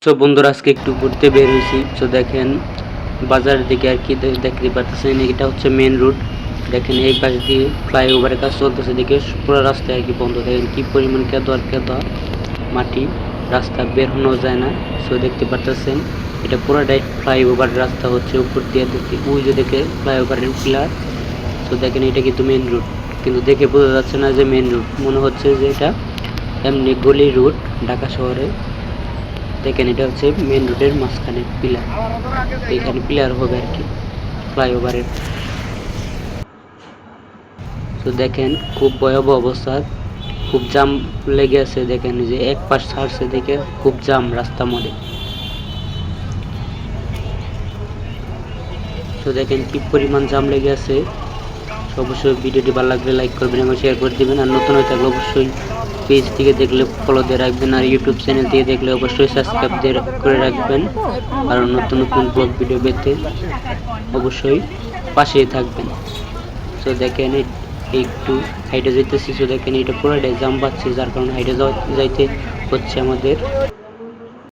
তো বন্ধুরা আজকে একটু ঘুরতে বের হয়েছি। তো দেখেন বাজারের দিকে আর কি দেখতে পাচ্ছেন, এটা হচ্ছে মেন রোড। দেখেন এই পাশ দিয়ে ফ্লাইওভারের কাজ চলতেছে, দেখে পুরো রাস্তায় আর কি বন্ধ। দেখেন কি পরিমাণ কেদা আর কেদা মাটি, রাস্তা বের হনো যায় না। সো দেখতে পাচ্ছেন এটা পুরোটাই ফ্লাইওভার রাস্তা হচ্ছে, উপর দিয়ে দেখতে ওই যে দেখে ফ্লাইওভারের পিলার। তো দেখেন এটা কিন্তু মেন রোড, কিন্তু দেখে বোঝা যাচ্ছে না যে মেন রোড, মনে হচ্ছে যে এটা এমনি গলি রোড ঢাকা শহরে। দেখেন এটা হচ্ছে মেন রোডের মাঝখানে পিলার, এখানে পিলার হবে আর কি ফ্লাইওভারের। তো দেখেন খুব ভয়াবহ অবস্থা, খুব জাম লেগে আছে। দেখেন যে এক পাশ ছাড়ছে দেখে খুব জাম রাস্তার মধ্যে। তো দেখেন কি পরিমাণ জাম লেগে আছে। অবশ্যই ভিডিওটি ভালো লাগলে লাইক করবেন এবং শেয়ার করে দেবেন, আর নতুন হয়ে থাকলে অবশ্যই পেজ থেকে দেখলে ফলো দিয়ে রাখবেন, আর ইউটিউব চ্যানেল থেকে দেখলে অবশ্যই সাবস্ক্রাইব দিয়ে করে রাখবেন। আর নতুন নতুন ব্লগ ভিডিও পেতে অবশ্যই পাশেই থাকবেন। তো দেখেন একটু হাইটে যাইতেছি। তো দেখেন এটা পুরোটাই জাম পাচ্ছে, যার কারণে হাইটে যাইতে হচ্ছে আমাদের।